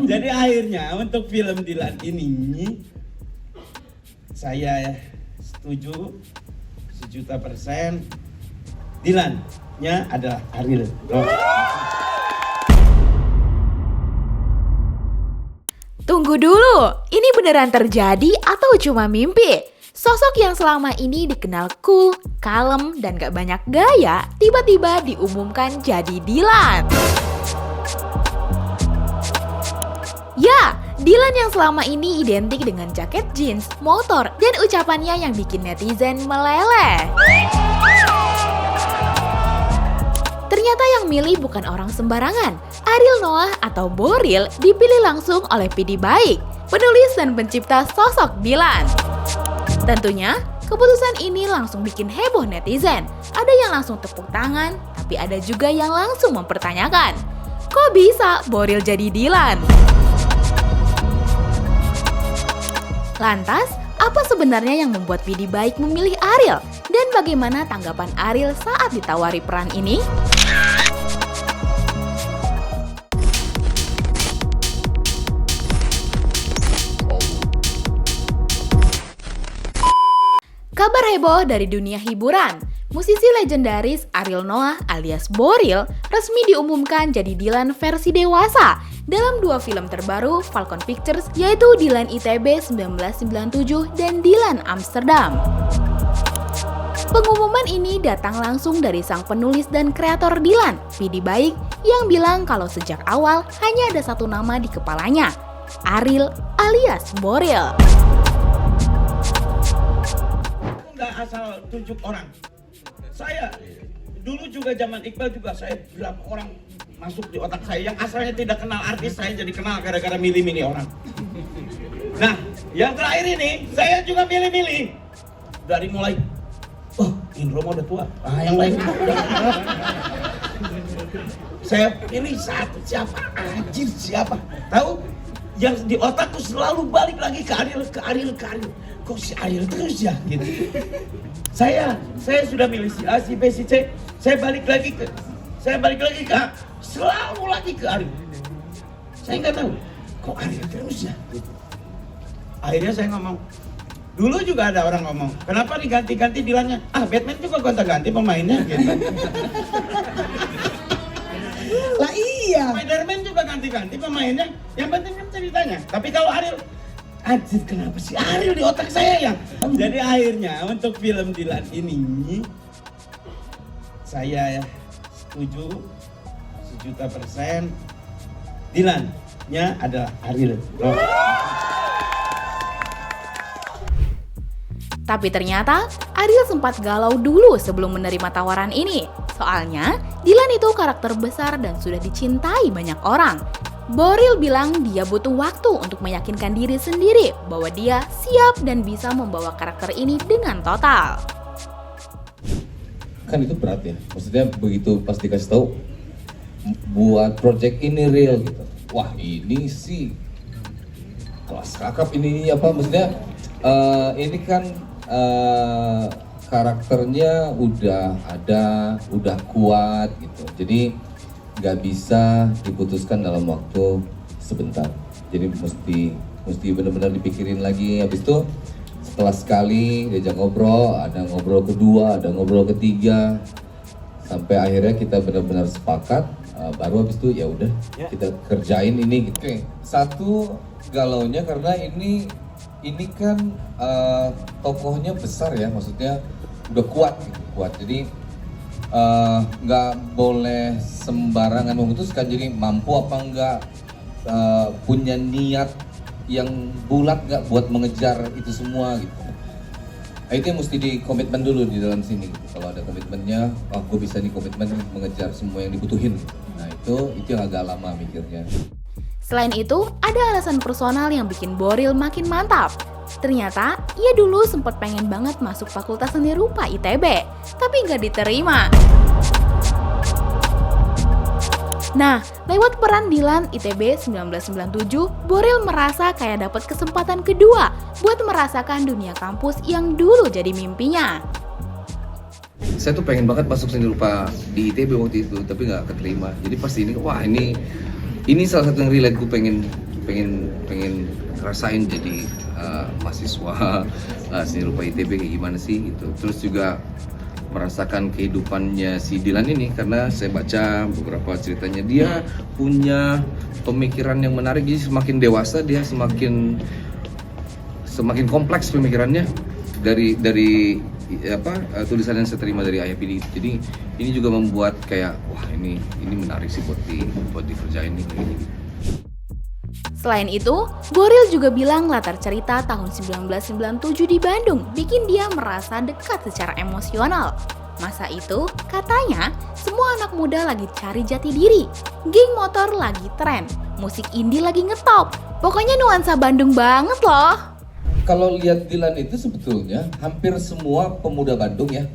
Jadi akhirnya untuk film Dilan ini saya setuju 1.000.000% Dilannya adalah Ariel. Tunggu dulu, ini beneran terjadi atau cuma mimpi? Sosok yang selama ini dikenal cool, kalem, dan gak banyak gaya, tiba-tiba diumumkan jadi Dilan. Ya, Dilan yang selama ini identik dengan jaket jeans, motor, dan ucapannya yang bikin netizen meleleh. Ternyata yang milih bukan orang sembarangan. Ariel Noah atau Boril dipilih langsung oleh PD Baik, penulis dan pencipta sosok Dilan. Tentunya, keputusan ini langsung bikin heboh netizen. Ada yang langsung tepuk tangan, tapi ada juga yang langsung mempertanyakan, kok bisa Boril jadi Dilan? Lantas, apa sebenarnya yang membuat PD Baik memilih Ariel? Dan bagaimana tanggapan Ariel saat ditawari peran ini? Kabar heboh dari dunia hiburan. Musisi legendaris Ariel Noah alias Boril resmi diumumkan jadi Dilan versi dewasa dalam 2 film terbaru Falcon Pictures, yaitu Dilan ITB 1997 dan Dilan Amsterdam. Pengumuman ini datang langsung dari sang penulis dan kreator Dilan, PD Baik, yang bilang kalau sejak awal hanya ada satu nama di kepalanya, Ariel alias Boril. Nggak asal tunjuk orang. Saya dulu juga zaman Iqbal juga saya berapa orang masuk di otak saya yang asalnya tidak kenal artis, saya jadi kenal gara-gara milih-milih orang. Nah, yang terakhir ini saya juga milih-milih dari mulai Indro udah tua, yang lain saya pilih satu, siapa? Anjir, siapa? Tahu? Yang di otakku selalu balik lagi ke Ariel. Kok si Ariel terus ya? Gitu. Saya sudah milih si A, si B, si C. Saya balik lagi ke selalu lagi ke Ariel. Saya nggak tahu, kok Ariel terus ya? Gitu. Akhirnya saya ngomong, dulu juga ada orang ngomong, kenapa diganti-ganti Dilannya? Batman juga gonta-ganti pemainnya. Gitu. Lah iya. Spiderman juga ganti-ganti pemainnya. Yang penting kan ceritanya. Tapi kalau Ariel, anjir kenapa sih Ariel di otak saya ya? Jadi akhirnya untuk film Dilan ini saya setuju 1.000.000% Dilannya adalah Ariel. Tapi ternyata Ariel sempat galau dulu sebelum menerima tawaran ini. Soalnya, Dilan itu karakter besar dan sudah dicintai banyak orang. Boril bilang dia butuh waktu untuk meyakinkan diri sendiri bahwa dia siap dan bisa membawa karakter ini dengan total. Kan itu berat ya, maksudnya begitu pas dikasih tahu buat project ini real gitu. Wah ini sih kelas kakap ini apa maksudnya ini kan karakternya udah ada, udah kuat gitu. Jadi nggak bisa diputuskan dalam waktu sebentar. Jadi mesti benar-benar dipikirin lagi. Habis itu setelah sekali diajak ngobrol, ada ngobrol kedua, ada ngobrol ketiga, sampai akhirnya kita benar-benar sepakat. Baru habis itu ya udah kita kerjain ini gitu. Oke, satu galaunya karena ini kan tokohnya besar ya, maksudnya udah kuat gitu, kuat. Jadi nggak boleh sembarangan memutuskan. Jadi mampu apa enggak, punya niat yang bulat nggak buat mengejar itu semua gitu. Nah, itu yang mesti dikomitmen dulu di dalam sini. Kalau ada komitmennya, gue bisa nih komitmen mengejar semua yang dibutuhin. Nah itu yang agak lama mikirnya. Selain itu, ada alasan personal yang bikin Boril makin mantap. Ternyata, ia dulu sempat pengen banget masuk Fakultas Seni Rupa ITB, tapi nggak diterima. Nah, lewat peran Dilan ITB 1997, Boril merasa kayak dapat kesempatan kedua buat merasakan dunia kampus yang dulu jadi mimpinya. Saya tuh pengen banget masuk seni rupa di ITB waktu itu, tapi nggak keterima. Jadi pas ini, wah ini salah satu yang relate, gue pengen pengen ngerasain jadi mahasiswa seni rupa ITB kayak gimana sih gitu. Terus juga merasakan kehidupannya si Dilan ini, karena saya baca beberapa ceritanya dia punya pemikiran yang menarik. Jadi semakin dewasa dia semakin kompleks pemikirannya dari tulisan yang saya terima dari Ayah Pidi. Jadi ini juga membuat kayak wah ini menarik sih buat dikerjain nih kayak gini. Selain itu, Boril juga bilang latar cerita tahun 1997 di Bandung bikin dia merasa dekat secara emosional. Masa itu, katanya, semua anak muda lagi cari jati diri. Geng motor lagi tren, musik indie lagi ngetop. Pokoknya nuansa Bandung banget loh. Kalau lihat Dilan itu sebetulnya hampir semua pemuda Bandung ya,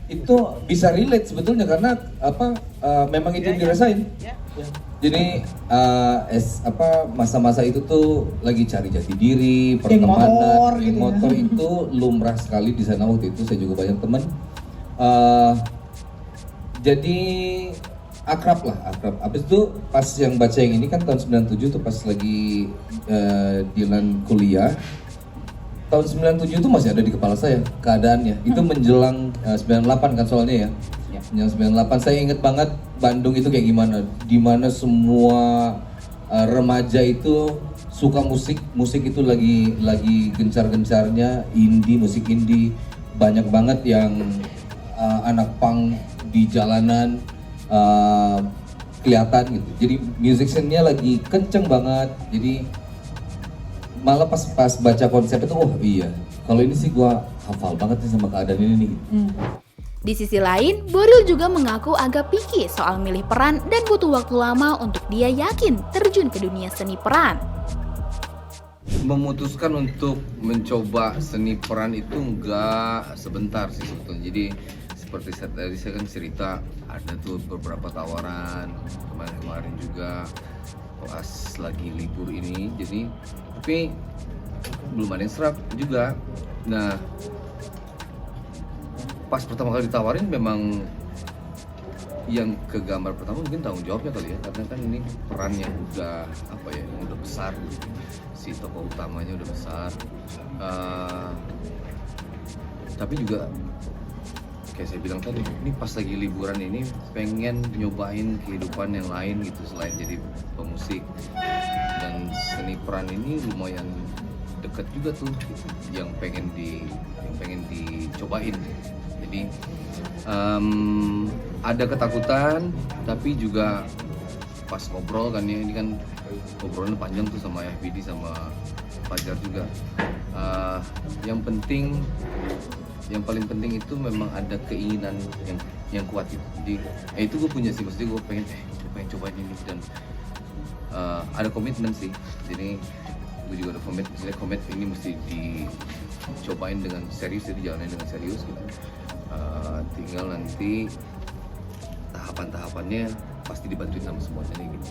itu bisa relate sebetulnya karena memang itu yang dirasain. Jadi masa-masa itu tuh lagi cari jati diri, pertemanan, geng motor itu lumrah sekali di sana waktu itu. Saya juga banyak teman. Jadi akrab. Abis itu pas yang baca yang ini kan tahun 97 tuh pas lagi Dilan kuliah. Tahun 97 itu masih ada di kepala saya keadaannya. Itu menjelang 98 kan soalnya ya. Yang 98 saya inget banget Bandung itu kayak gimana. Dimana semua remaja itu suka musik itu lagi gencar-gencarnya musik indie. Banyak banget yang anak punk di jalanan kelihatan gitu. Jadi music scene-nya lagi kenceng banget. Jadi malah pas baca konsep itu, oh iya, kalau ini sih gua hafal banget nih sama keadaan ini nih. Di sisi lain, Boril juga mengaku agak picky soal milih peran dan butuh waktu lama untuk dia yakin terjun ke dunia seni peran. Memutuskan untuk mencoba seni peran itu enggak sebentar sih sebetulnya. Jadi seperti tadi saya kan cerita, ada tuh beberapa tawaran kemarin juga pas lagi libur ini, jadi tapi belum ada yang serap juga. Nah, pas pertama kali ditawarin memang yang ke gambar pertama mungkin tanggung jawabnya kali ya, karena kan ini peran yang udah udah besar, si tokoh utamanya udah besar, tapi juga kayak saya bilang tadi, ini pas lagi liburan ini pengen nyobain kehidupan yang lain gitu selain jadi pemusik. Dan seni peran ini lumayan deket juga tuh gitu, yang pengen dicobain. Jadi ada ketakutan, tapi juga pas ngobrol kan ya, ini kan ngobrolnya panjang tuh sama Ayah Pidi sama Fajar juga. Yang paling penting itu memang ada keinginan yang kuat gitu. Jadi itu gue punya sih, maksudnya gue pengen cobain ini, dan ada komitmen sih. Jadi gue juga ada komitmen ini mesti dicobain dengan serius, jadi jalanin dengan serius gitu. Tinggal nanti tahapan-tahapannya pasti dibantuin sama semuanya gitu.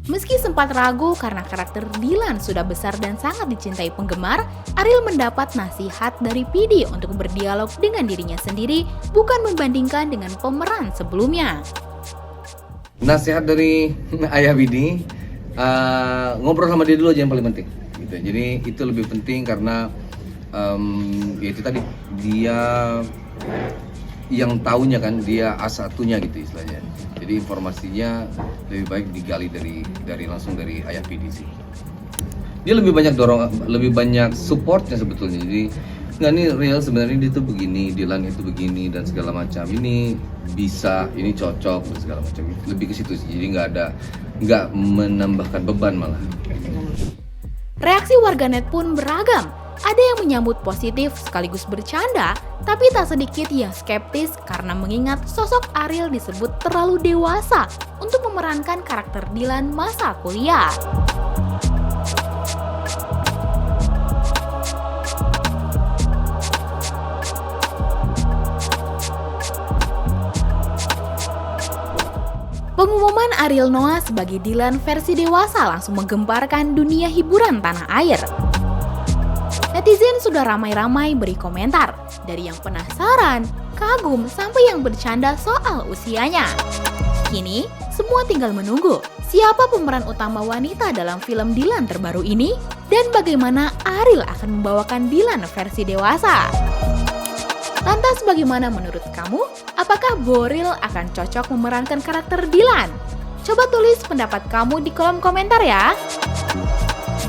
Meski sempat ragu karena karakter Dilan sudah besar dan sangat dicintai penggemar, Ariel mendapat nasihat dari Pidi untuk berdialog dengan dirinya sendiri, bukan membandingkan dengan pemeran sebelumnya. Nasihat dari Ayah Pidi, ngobrol sama dia dulu aja yang paling penting gitu. Jadi itu lebih penting karena ya itu tadi, dia yang taunya kan, dia A1-nya gitu istilahnya. Jadi informasinya lebih baik digali dari langsung dari Ayah Pidi sih. Dia lebih banyak supportnya sebetulnya. Jadi nggak, nih real sebenarnya dia tuh begini, Dilan itu begini dan segala macam. Ini bisa, ini cocok dan segala macam. Lebih ke situ sih. Jadi nggak menambahkan beban malah. Reaksi warganet pun beragam. Ada yang menyambut positif sekaligus bercanda, tapi tak sedikit yang skeptis karena mengingat sosok Ariel disebut terlalu dewasa untuk memerankan karakter Dilan masa kuliah. Pengumuman Ariel Noah sebagai Dilan versi dewasa langsung menggemparkan dunia hiburan tanah air. Netizen sudah ramai-ramai beri komentar, dari yang penasaran, kagum, sampai yang bercanda soal usianya. Kini, Semua tinggal menunggu siapa pemeran utama wanita dalam film Dilan terbaru ini dan bagaimana Ariel akan membawakan Dilan versi dewasa. Lantas bagaimana menurut kamu? Apakah Boril akan cocok memerankan karakter Dilan? Coba tulis pendapat kamu di kolom komentar ya.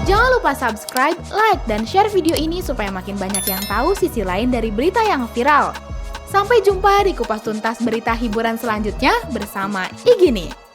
Jangan lupa subscribe, like, dan share video ini supaya makin banyak yang tahu sisi lain dari berita yang viral. Sampai jumpa di kupas tuntas berita hiburan selanjutnya bersama Igini.